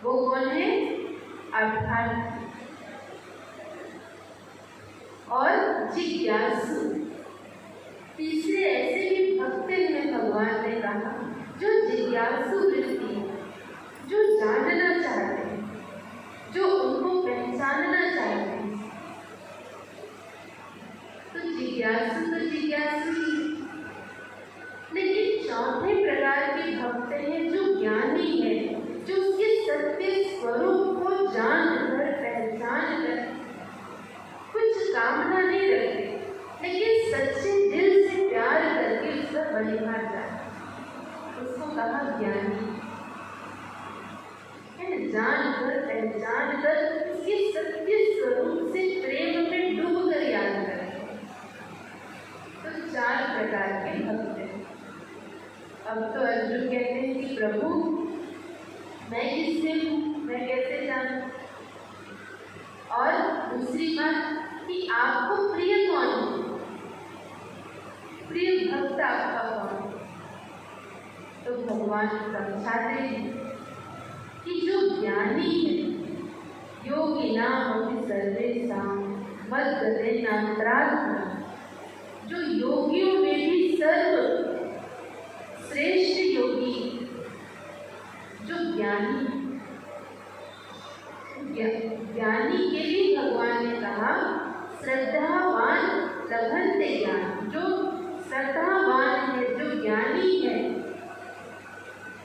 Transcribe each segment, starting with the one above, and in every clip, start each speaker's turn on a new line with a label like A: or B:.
A: वो कौन है? अर्थार्थी और जिज्ञासु। तीसरे ऐसे भी भक्त में भगवान ने कहा जो जिज्ञासु वृत्ति है, जो जानना चाहते हैं, जो उनको पहचानना चाहते हैं। तो जिज्ञासु ही, लेकिन चौथे प्रकार के भक्त हैं जो ज्ञानी है, जो उसके सत्य स्वरूप को जानकर पहचान कर कुछ कामना नहीं रखते, लेकिन सच्चे दिल से प्यार करके उसका बलिहार जाते, उसको कहा ज्ञानी है। जानकर पहचान कर उसके सत्य स्वरूप से प्रेम में डूब कर याद करते। तो 4 प्रकार के भक्त हैं। अब तो अर्जुन कहते हैं कि प्रभु मैं किससे हूँ, मैं कैसे जानूं? और दूसरी बात कि आपको प्रिय कौन है, प्रिय भक्त आपका कौन? तो भगवान समझाते हैं कि जो ज्ञानी है, योगिनामपि सर्वेषां मद्गतेनान्तरात्मा, जो योगियों में भी सर्व श्रेष्ठ योगी, जो ज्ञानी के लिए भगवान ने कहा श्रद्धावान लभन्ते ज्ञान। जो श्रद्धावान है, जो ज्ञानी है,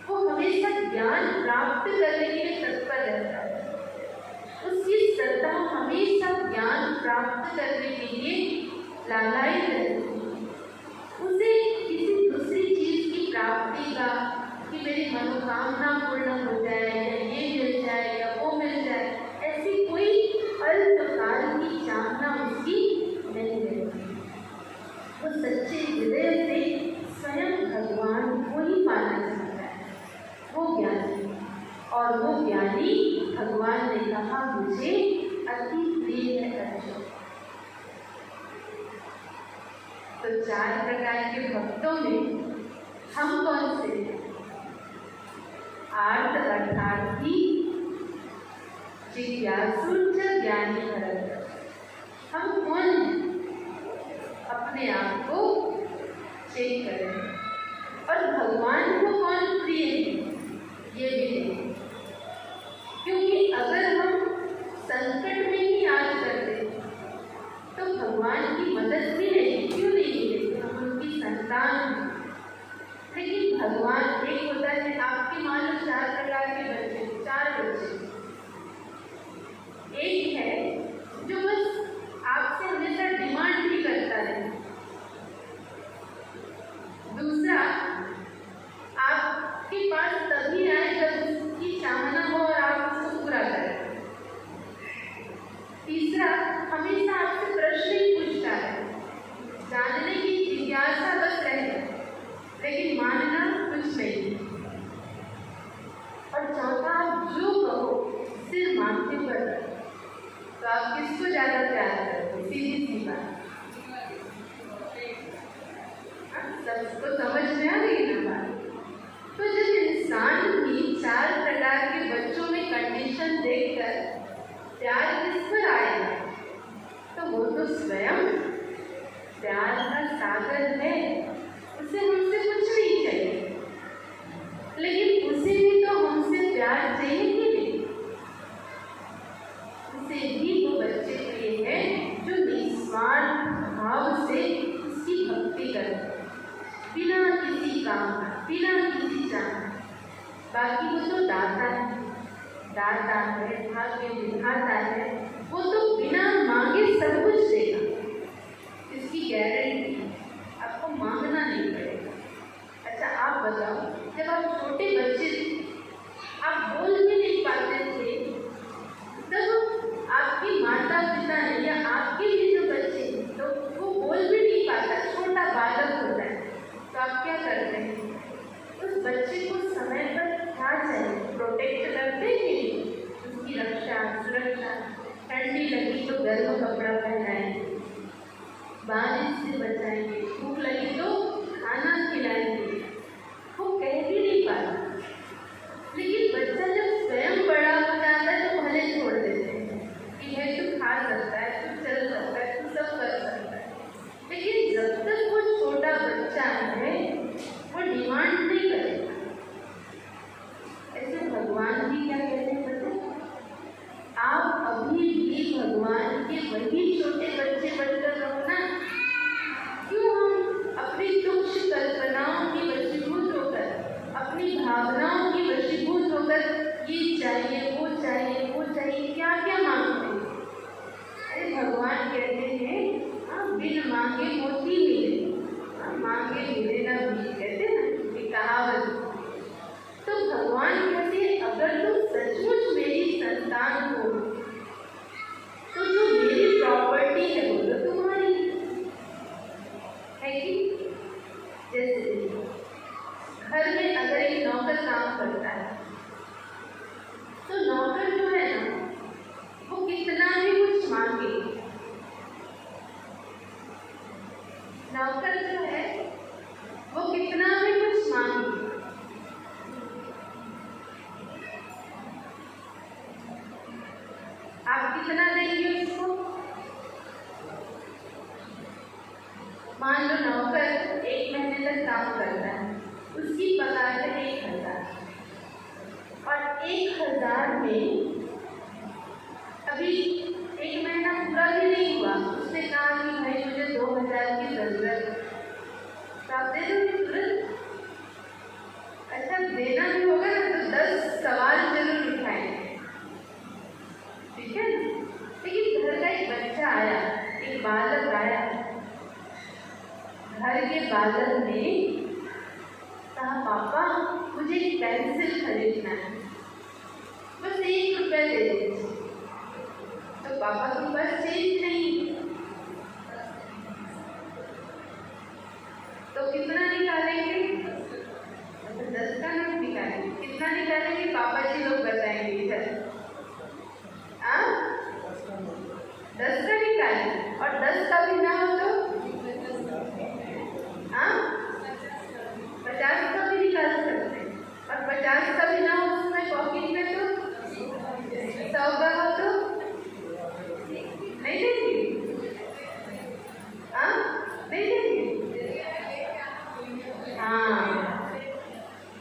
A: वो हमेशा ज्ञान प्राप्त करने के लिए तत्पर रहता है। उसकी श्रद्धा हमेशा ज्ञान प्राप्त करने के लिए लालायित रहती है। उसे किसी दूसरी चीज की प्राप्ति का, कि मेरी मनोकामना पूर्ण हो जाए या ये मिल जाए या वो मिल जाए, ऐसी कोई अल्पकाल की चाहना उसकी नहीं रहती। वो सच्चे हृदय से स्वयं भगवान को ही पाना चाहता है, वो ज्ञानी। और वो ज्ञानी भगवान ने कहा मुझे अति प्रिय है अर्जुन। तो 4 प्रकार के भक्तों में हम कौन से हैं? आर्त अर्थार्थी, जिज्ञासु, ज्ञानी भरत। हम कौन हैं? अपने आप को चेक करें। और भगवान को कौन प्रिय है ये भी देखें, क्योंकि अगर हम संकट में ही याद करते तो भगवान की मदद भी नहीं, क्यों नहीं मिलेगी? हम उनकी संतान हैं। लेकिन भगवान एक होता है, आपके मान लो 4 प्रकार के बच्चे, 4 बच्चे। एक है जो बस आपसे हमेशा डिमांड ही करता है। दूसरा आपके पास तभी आए जब उसकी चाहना हो और आप उसको पूरा करें। तीसरा हमेशा आपसे प्रश्न ही पूछता है, जानने की जिज्ञासा बस रहे, लेकिन मानना कुछ नहीं। और चौथा आप जो कहो सिर मानते पर। तो आप किसको ज्यादा प्यार करते? सीधी सी बात, सबको समझ में आ गई ना बात? तो जब इंसान भी 4 प्रकार के बच्चों में कंडीशन देखकर प्यार किस पर आएगा, तो वो तो स्वयं प्यार का सागर है, उसे हमसे कुछ नहीं चाहिए। लेकिन उसे भी तो हमसे प्यार चाहिए कि नहीं? उसे भी वो बच्चे प्रिय हैं जो निस्वार्थ भाव से उसकी भक्ति करते, बिना किसी कामना, बिना किसी चाहना। बाकी वो तो दाता है, भाग्य विधाता है, वो तो बिना मांगे सब कुछ देगा, इसकी गारंटी है, आपको मांगना नहीं पड़ेगा। अच्छा आप बताओ, जब आप छोटे बच्चे थे, आप बोल भी नहीं पाते थे, तब आपकी माता पिता ने या आपके भी जो बच्चे तो वो बोल भी नहीं पाता, छोटा बालक होता है, तो आप क्या करते हैं? उस बच्चे को समय पर क्या चाहिए? प्रोटेक्ट करते हैं, उसकी रक्षा सुरक्षा। ठंडी लगी तो गर्म कपड़ा पहनाएंगे, बारिश से बचाएंगे, भूख लगी तो खाना खिलाएंगे। वो कह भी नहीं पाता, लेकिन बच्चा जब नौकर काम करता है। तो नौकर जो है ना, वो कितना भी कुछ मांगे, नौकर जो है वो कितना भी कुछ मांगे, आप कितना देंगे उसको? मान लो नौकर 1 महीने तक काम करता है, उसकी पगार है 1000, और 1000 में अभी 1 महीना पूरा भी नहीं हुआ, उसने कहा कि भाई मुझे 2000 की जरूरत, तो आप दे दोगे तुरंत? अच्छा, देना भी होगा ना तो 10 सवाल जरूर उठाएंगे, ठीक है ना? लेकिन घर का एक बच्चा आया, एक बालक आया, घर के बालक ने कहा पापा मुझे एक पेंसिल खरीदना है, बस 1 रुपया दे दीजिए। तो पापा के पास चेंज नहीं, तो कितना निकालेंगे? 10 का नोट निकालेंगे। कितना निकालेंगे पापा जी लोग बताएंगे इधर? 10 का निकालेंगे, और 10 का भी ना हो तो 50 का भी निकाल सकते हैं, और 50 का भी ना हो उसमें पॉकेट में तो 100 का हो तो नहीं देंगे, नहीं देंगे।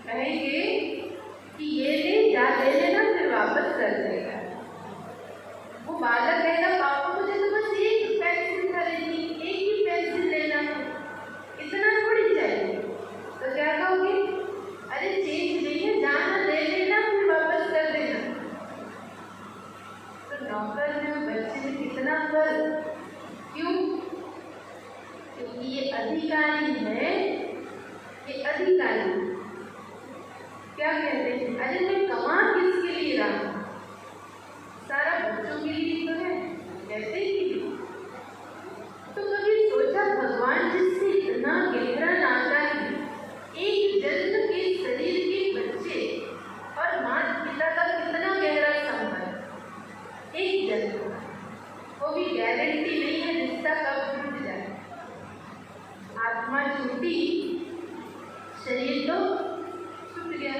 A: कहेंगे कि ये ले जा, ले लेना फिर वापस कर देगा। वो बालक कहेगा पापा मुझे तो बस 1 पेंसिल खरीदनी, 1 ही पेंसिल लेना है, इतना थोड़ी चाहिए। तो क्या कहोगे? अरे चेंज नहीं है, जाना ले लेना फिर वापस कर देना। तो नौकर में बच्चे में कितना फर्क, क्यों? क्योंकि ये अधिकारी है, ये अधिकारी क्या कहते हैं? अरे मैं कमा किसके लिए रहा हूँ? सारा बच्चों के लिए तो है, कहते ही। तो कभी सोचा भगवान जिससे इतना गहरा नाता है, एक जन्म के शरीर के बच्चे और माता पिता का कितना गहरा संबंध, एक जन्म, वो भी गारंटी नहीं है रिश्ता कब टूट जाए। आत्मा छूटी, शरीर तो छूट गया,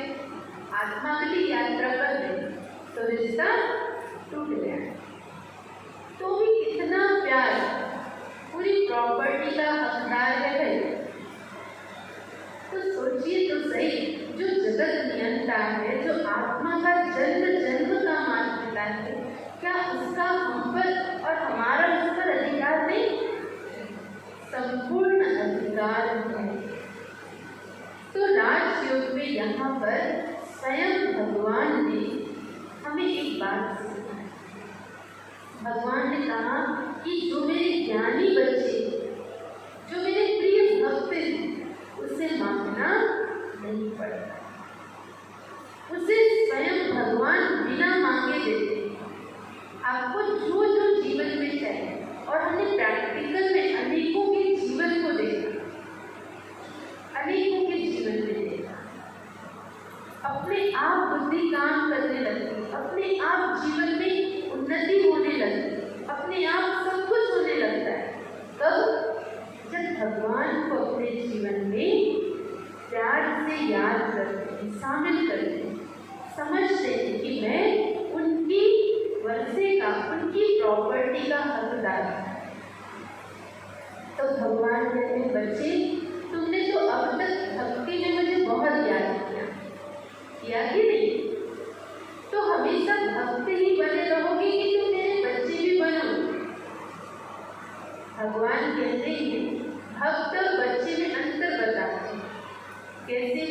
A: आत्मा की यात्रा पर गई तो रिश्ता टूट गया। तो भी कितना प्यार, पूरी प्रॉपर्टी का हकदार है भाई। तो सोचिए तो सही, जो जगत नियंता है, जो आत्मा का जन्म जन्म का माता पिता है, क्या उसका हम पर और हमारा उस पर अधिकार नहीं? संपूर्ण अधिकार है। तो राजयोग में यहाँ पर स्वयं भगवान ने हमें एक बात सिखाई। भगवान ने कहा कि जो मेरे ज्ञानी बच्चे, जो मेरे प्रिय भक्त हैं, उसे मांगना नहीं पड़ता, उसे स्वयं भगवान बिना मांगे देते। आपको जो जो जीवन में चाहिए, और हमने प्रैक्टिकल में अनेकों के जीवन को देखा, अनेकों के जीवन में देखा। अपने आप बुद्धि काम करने लगती, अपने आप जीवन में उन्नति होने लगती, अपने आप सब कुछ होने लगता है। कब? जब भगवान को अपने जीवन में प्यार से याद करते हैं, शामिल करते हैं, समझते हैं कि मैं उनकी वर्षे का, उनकी प्रॉपर्टी का हकदार है। तो भगवान कहते हैं बच्चे, तुमने तो अब तक भक्ति में मुझे बहुत याद किया कि नहीं? तो हमेशा भक्त ही बने रहोगे कि तुम मेरे बच्चे भी बनोगे? भगवान कहते हैं भक्त और बच्चे में अंतर बताते हैं। कैसे?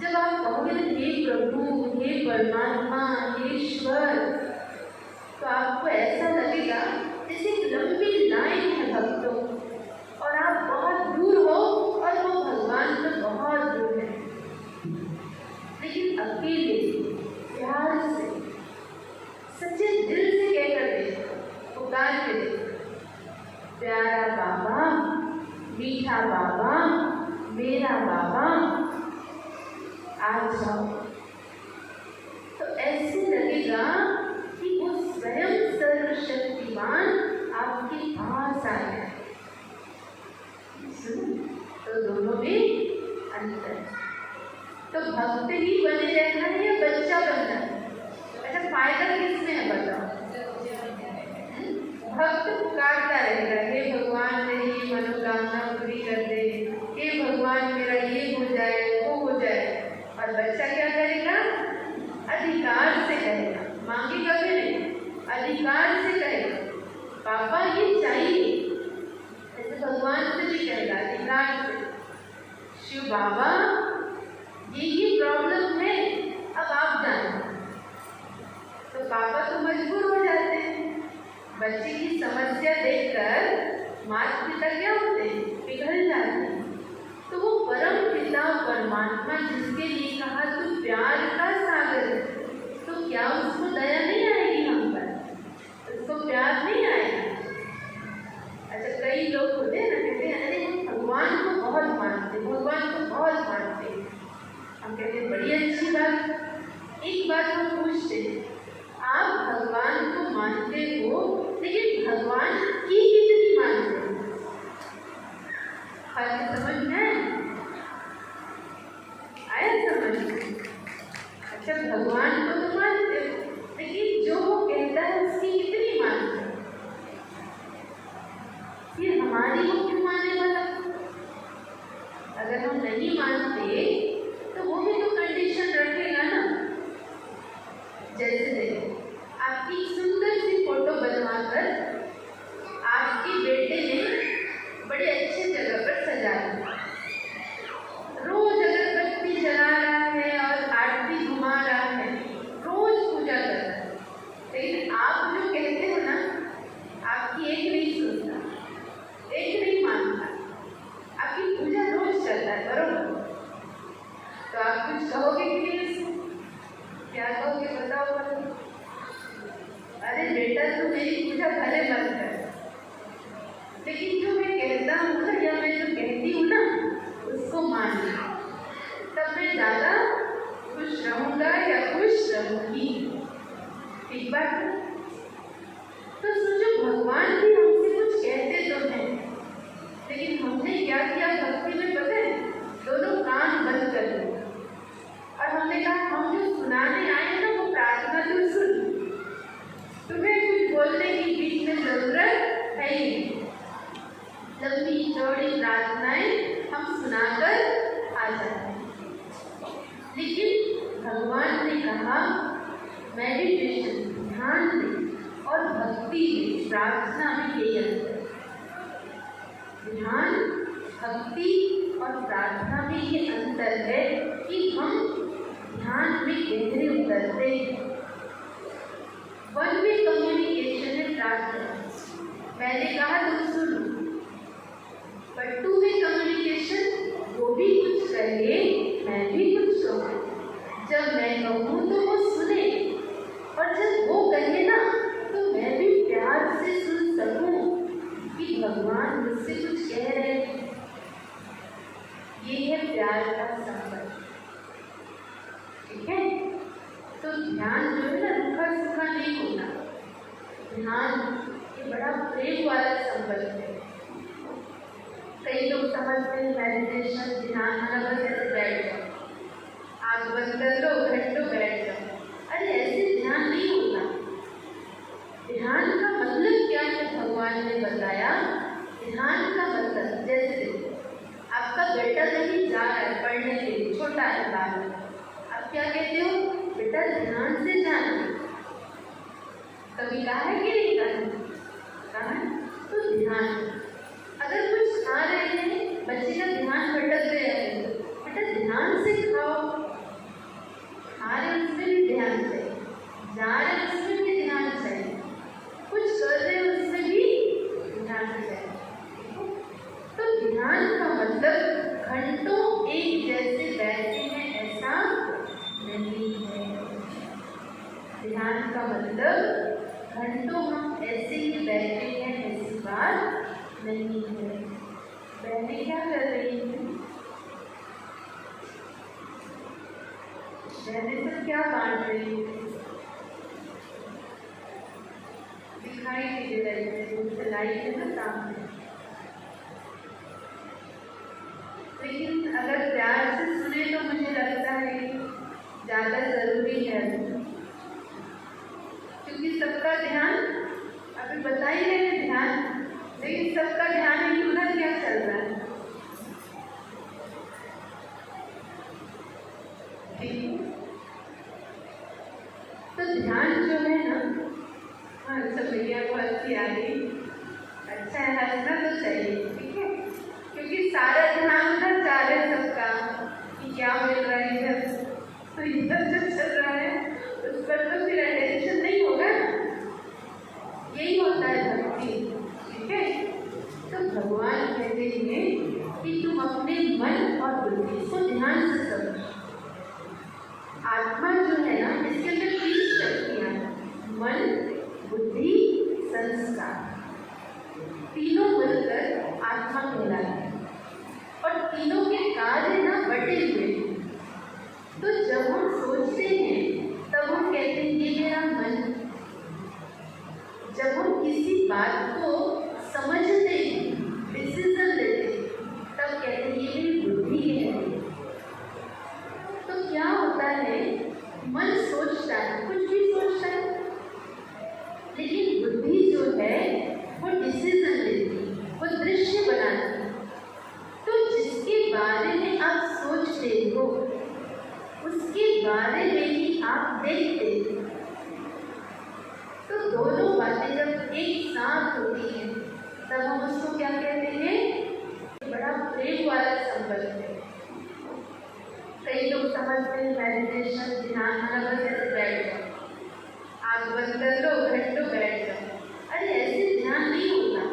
A: जब आप कहोगे हे प्रभु, हे परमात्मा, हे ईश्वर, तो आपको ऐसा लगेगा जैसे एक लंबी लाइन है भक्तों, और आप बहुत दूर हो और वो भगवान तो बहुत दूर है। लेकिन अकेले प्यार से, सच्चे दिल से कहकर देखो, पुकार के देखो, प्यारा बाबा, मीठा बाबा, मेरा बाबा, जाओ। तो ऐसे लगेगा कि वो स्वयं सर्वशक्तिमान आपके पास आ गया। तो दोनों में अंतर। तो भक्त ही बने रहना है या बच्चा बनना है? अच्छा, फायदा किसमें है बताओ? भक्त पुकारता रहेगा, हे भगवान मेरी मनोकामना पूरी कर दे, हे भगवान मेरा ये हो जाए वो हो जाए। और बच्चा क्या करेगा? अधिकार से कहेगा, मांगेगा भी नहीं, अधिकार से कहेगा पापा ये चाहिए। ऐसे भगवान से भी कहेगा अधिकार से, शिव बाबा ये प्रॉब्लम है, अब आप जानो। तो पापा तो मजबूर हो जाते हैं। बच्चे की समस्या देखकर माता पिता क्या होते हैं? पिघल जाते हैं। तो वो परम पिता परमात्मा जिसके लिए कहा तू प्यार का सागर है, तो क्या उसको दया नहीं आएगी हम पर? उसको प्यार नहीं आएगा? अच्छा, कई लोग होते हैं ना, कहते हैं अरे हम भगवान को बहुत मानते, भगवान को बहुत मानते। हम कहते हैं बड़ी अच्छी बात। एक बात हम पूछते हैं, आप भगवान को मानते हो लेकिन भगवान की कितनी मानते हो? बात समझ में आया? समझ में? अच्छा, भगवान को तो मानते हो लेकिन जो वो कहता है उसकी कितनी मानते हो? ये हमारी वो क्यों माने वाला? अगर हम नहीं मानते तो वो भी तो कंडीशन रखेगा ना। जैसे देखो, आपकी सुंदर सी फोटो बनवाकर आपके बेटे ने बड़े अच्छे जगह पर सजा दिया, रोज अगरबत्ती जला रहा है और आरती घुमा रहा है, रोज पूजा कर रहा है। लेकिन आप जो कहते हो ना, आपकी एक नहीं सुनता, एक नहीं मानता, आपकी पूजा रोज चलता है, बरोबर? तो आप कुछ कहोगे कि नहीं? क्या कहोगे बताओ? अरे बेटा तू मेरी पूजा भले मत कर, लेकिन जो मैं कहता हूँ ना या मैं जो कहती हूँ ना उसको मान ले, तब मैं ज़्यादा खुश रहूँगा या खुश रहूँगी। ठीक बात है? तो सोचो, भगवान भी हमसे कुछ कहते तो हैं, लेकिन हमने क्या किया भक्ति में पता है? दोनों कान बंद कर दिए और हमने कहा हम जो सुनाने आए ना वो प्रार्थना तो सुन, तुम्हें कुछ बोलने की बीच में जरूरत है ही नहीं। लंबी चौड़ी प्रार्थनाएं हम सुनाकर आ जाते हैं। लेकिन भगवान ने कहा मेडिटेशन, ध्यान में और भक्ति में, प्रार्थना में यही अंतर है। ध्यान, भक्ति और प्रार्थना में ये अंतर है कि हम ध्यान में गहरे उतरते हैं। वन वे कम्युनिकेशन है प्रार्थना, मैंने कहा तुम सुनो। पर टू वे कम्युनिकेशन, वो भी कुछ कहे मैं भी कुछ कहूँ। जब मैं कहूँ तो वो सुने, और जब वो कहे ना तो मैं भी प्यार से सुन सकूँ कि भगवान मुझसे कुछ कह रहे हैं। ये है प्यार का संबंध। ठीक है? तो ध्यान जो है ना रूखा सूखा नहीं होना। ध्यान ये बड़ा प्रेम वाला संबंध है। कई लोग समझते हैं मेडिटेशन, ध्यान मतलब ऐसे बैठ जाओ, आँख बंद कर लो, घंटों बैठ जाओ। अरे ऐसे ध्यान नहीं होता। ध्यान का मतलब क्या है भगवान ने बताया। ध्यान का मतलब जैसे देखो, आपका बेटा कहीं जा रहा है पढ़ने के लिए, छोटा है बालक, आप क्या कहते हो? बेटा ध्यान से जाना। कभी कहा है कि नहीं कहा है? तो ध्यान, अगर कुछ खा रहे हैं, बच्चे का ध्यान भटक गया है, बेटा ध्यान से खाओ। खा रहे उसमें भी ध्यान चाहिए, जा रहे उसमें भी ध्यान चाहिए, कुछ कर रहे उसमें भी ध्यान चाहिए। तो ध्यान का मतलब घंटों एक जैसे बैठे हैं ऐसा नहीं है। ध्यान का मतलब घंटों हम ऐसे ही बैठे हैं ऐसी बात नहीं है। पहले क्या कर रही है? पहले से क्या बांट रही है? दिखाई नहीं दे रही है ना सामने। लेकिन अगर प्यार से सुने तो मुझे लगता है ज़्यादा ज़रूरी है, क्योंकि सबका ध्यान अभी बता ही रहे हैं ध्यान, लेकिन सबका ध्यान है कि उधर क्या चल रहा है। तो ध्यान जो है ना, हाँ सब भैया को हंसी आ गई, अच्छा है हंसना तो चाहिए, ठीक है, क्योंकि सारा ध्यान उधर जा रहा है सबका कि क्या मिल रहा है इधर, तो इधर जो चल रहा है उस पर तो फिर अटेंशन नहीं होगा। यही होता है भक्ति, ठीक है। तो भगवान कहते हैं कि तुम अपने मन और बुद्धि को ध्यान से समझो। आत्मा जो है ना, इसके अंदर 3 शक्तियां हैं, मन, बुद्धि, संस्कार, तीनों मिलकर आत्मा कहलाती है और तीनों के कार्य ना बटे हुए हैं। तो जब हम सोचते हैं तब हम कहते हैं ये मेरा मन। जब हम किसी बात को समझते हैं, डिसीजन लेते हैं, तब कहते हैं ये मेरी बुद्धि है। तो क्या होता है, मन सोचता है, कुछ भी सोचता है, लेकिन बुद्धि जो है वो डिसीजन लेती है, वो दृश्य बनाती है। तो जिसके बारे में आप सोचते हो उसके बारे में ही आप देखते हो। तो दोनों बातें जब एक साथ होती हैं तब हम उसको क्या कहते हैं, बड़ा प्रेम वाला संबंध है। कई लोग समझते हैं मेडिटेशन ध्यान मतलब ऐसे बैठ जाओ, आँख बंद कर लो, घंटों बैठ जाओ। अरे ऐसे ध्यान नहीं होता।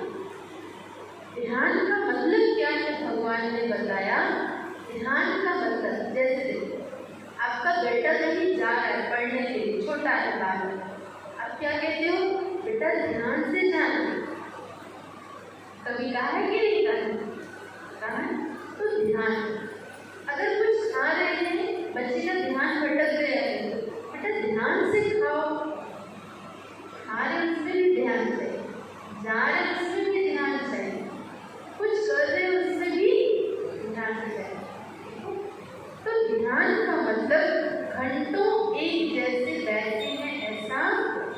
A: ध्यान का मतलब क्या है भगवान ने बताया। ध्यान का मतलब जैसे देखो, आपका बेटा कहीं जा रहा है पढ़ने के लिए, छोटा है बालक, आप क्या कहते हो, बेटा ध्यान से जाना। कभी कहा है कि नहीं कहा है? तो ध्यान, अगर कुछ खा रहे हैं, बच्चे का ध्यान भटक गया है, बेटा ध्यान से खाओ, खा रहे उसमें भी ध्यान से।